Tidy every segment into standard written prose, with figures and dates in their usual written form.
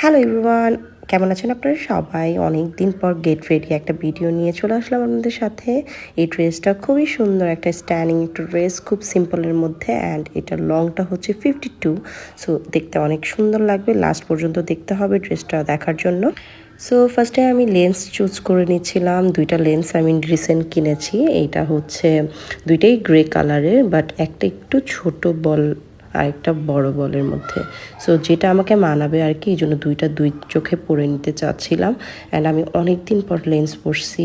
Hello everyone, কেমন আছেন আপনারা সবাই? অনেক দিন পর গেট রেডি একটা ভিডিও নিয়ে চলে আসলাম আপনাদের সাথে। এই ড্রেসটা খুবই সুন্দর একটা স্ট্যান্ডিং একটা ড্রেস, খুব সিম্পলের মধ্যে। অ্যান্ড এটার লংটা হচ্ছে 52। সো দেখতে অনেক সুন্দর লাগবে, লাস্ট পর্যন্ত দেখতে হবে ড্রেসটা দেখার জন্য। সো ফার্স্টে আমি লেন্স চুজ করে নিচ্ছিলাম। দুইটা লেন্স আমি রিসেন্ট কিনেছি। এইটা হচ্ছে দুইটাই গ্রে কালারের, বাট একটা একটু ছোট বল আর একটা বড় বলের মধ্যে। সো যেটা আমাকে মানাবে আর কি, এই জন্য দুই চোখে পরে নিতে চাচ্ছিলাম। অ্যান্ড আমি অনেক দিন পর লেন্স পরছি,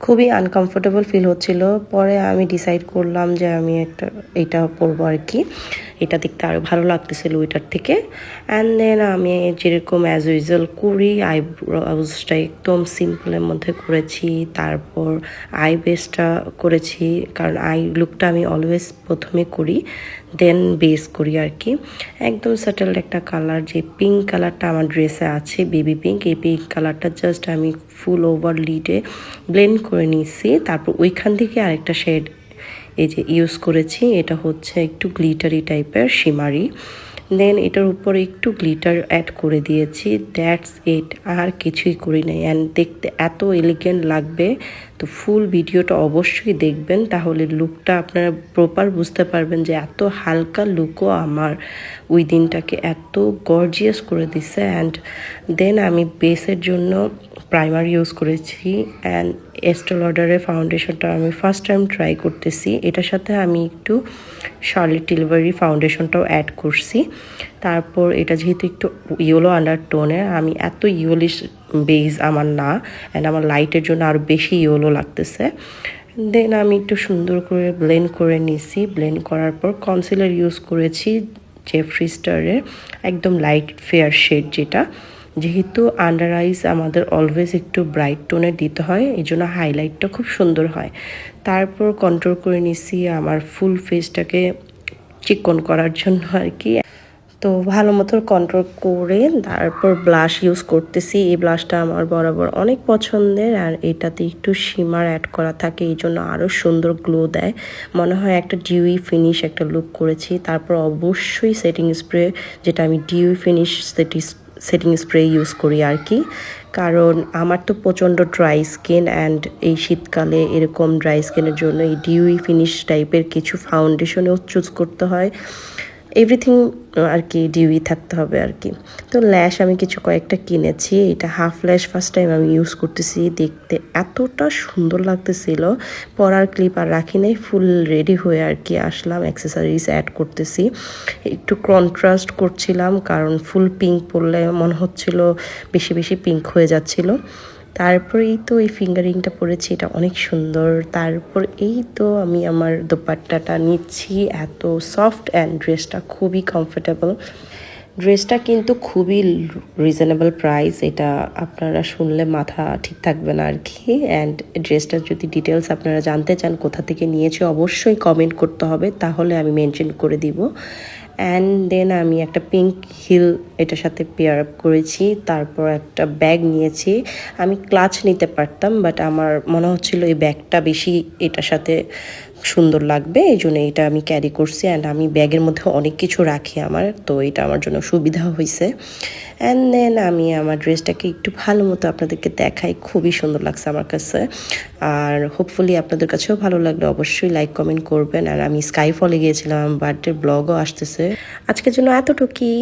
খুবই আনকমফোর্টেবল ফিল হচ্ছিল। পরে আমি ডিসাইড করলাম যে আমি এটা পরবো আর কি। এটা দেখতে আরও ভালো লাগতেছিল ওইটার থেকে। অ্যান্ড দেন আমি যেরকম অ্যাজ ইউজুয়াল করি, আইব্রোজটা একদম সিম্পলের মধ্যে করেছি। তারপর আই বেসটা করেছি, কারণ আই লুকটা আমি অলওয়েজ প্রথমে করি, দেন বেস করি আর কি। একদম সেটেলড একটা কালার, যে পিঙ্ক কালারটা আমার ড্রেসে আছে, বেবি পিঙ্ক। এই পিঙ্ক কালারটা জাস্ট আমি ফুল ওভার লিডে ব্লেন্ড করে নিয়েছি। তারপর ওইখান থেকে আরেকটা শেড এই যে ইউজ করেছি, এটা হচ্ছে একটু গ্লিটারি টাইপের শিমারি। দেন এটার উপরে একটু গ্লিটার অ্যাড করে দিয়েছি, দ্যাটস ইট, আর কিছুই করি নাই। অ্যান্ড দেখতে এত এলিগেন্ট লাগবে। তো ফুল ভিডিওটা অবশ্যই দেখবেন, তাহলে লুকটা আপনারা প্রপার বুঝতে পারবেন যে এত হালকা লুকও আমার ওই দিনটাকে এত গর্জিয়াস করে দিছে। অ্যান্ড দেন আমি বেসের জন্য প্রাইমার ইউজ করেছি। অ্যান্ড এস্টে লডারের ফাউন্ডেশনটা আমি ফার্স্ট টাইম ট্রাই করতেছি। এটার সাথে আমি একটু শার্লট টিলবারি ফাউন্ডেশনটাও অ্যাড করছি। তারপর এটা যেহেতু একটু ইয়েলো আন্ডার টোনের, আমি এত ইয়েলিশ বেজ আমার না, অ্যান্ড আমার লাইটের জন্য আরও বেশি ইয়েলো লাগতেছে। দেন আমি একটু সুন্দর করে ব্লেন্ড করে নিছি। ব্লেন্ড করার পর কনসিলার ইউজ করেছি জেফরি স্টারের একদম লাইট ফেয়ার শেড, যেটা যেহেতু আন্ডার আইস আমাদের অলওয়েজ একটু ব্রাইট টোনের দিতে হয়, এই জন্য হাইলাইটটা খুব সুন্দর হয়। তারপর কন্ট্রোল করে নিছি আমার ফুল ফেসটাকে চিকন করার জন্য আর কি। তো ভালো মতো কন্ট্রোল করে তারপর ব্লাশ ইউজ করতেছি। এই ব্লাশটা আমার বরাবর অনেক পছন্দের, আর এটাতে একটু শিমার অ্যাড করা থাকে, এই জন্য আরও সুন্দর গ্লো দেয়। মনে হয় একটা ডিউই ফিনিশ একটা লুক করেছি। তারপর অবশ্যই সেটিং স্প্রে, যেটা আমি dewy finish setting spray use করি আর কি, কারণ আমার তো প্রচণ্ড ড্রাই স্কিন। অ্যান্ড এই শীতকালে এরকম ড্রাই স্কিনের জন্য এই ডিউই ফিনিশ টাইপের কিছু ফাউন্ডেশনও চুজ করতে হয়, এভরিথিং আর কি ডিউই থাকতে হবে আর কি। তো ল্যাশ আমি কয়েকটা কিনেছি। এটা হাফ ল্যাশ ফার্স্ট টাইম আমি ইউজ করতেছি, দেখতে এতটা সুন্দর লাগতেছিল। পরার ক্লিপ আর রাখি নাই, ফুল রেডি হয়ে আর কি আসলাম, অ্যাক্সেসরিজ অ্যাড করতেছি। একটু কন্ট্রাস্ট করছিলাম, কারণ ফুল পিঙ্ক পরলে মনে হচ্ছিল বেশি বেশি পিঙ্ক হয়ে যাচ্ছিল। তারপরেই তো এই ফিঙ্গারিংটা পরেছি, এটা অনেক সুন্দর। তারপর এই তো আমি আমার দোপাট্টাটা নিচ্ছি, এত সফট, অ্যান্ড ড্রেসটা খুবই কমফোর্টেবল। ড্রেসটা কিন্তু খুবই রিজনেবল প্রাইস, এটা আপনারা শুনলে মাথা ঠিক থাকবে না আর কি। অ্যান্ড ড্রেসটার যদি ডিটেলস আপনারা জানতে চান কোথা থেকে নিয়েছি, অবশ্যই কমেন্ট করতে হবে, তাহলে আমি মেনশন করে দিব। অ্যান্ড দেন আমি একটা পিঙ্ক হিল এটার সাথে পেয়ার আপ করেছি। তারপর একটা ব্যাগ নিয়েছি। আমি ক্লাচ নিতে পারতাম, বাট আমার মনে হচ্ছিল এই ব্যাগটা বেশি এটার সাথে সুন্দর লাগবে, এই জন্য এটা আমি ক্যারি করছি। অ্যান্ড আমি ব্যাগের মধ্যে অনেক কিছু রাখি আমার, তো এটা আমার জন্য সুবিধা হয়েছে। অ্যান্ড দেন আমি আমার ড্রেসটাকে একটু ভালো মতো আপনাদেরকে দেখাই, খুবই সুন্দর লাগছে আমার কাছে। আর হোপফুলি আপনাদের কাছেও ভালো লাগলে অবশ্যই লাইক কমেন্ট করবেন। আর আমি স্কাইফলে গিয়েছিলাম, বার্থডে ব্লগও আসতেছে। আজকের জন্য এতটুকুই।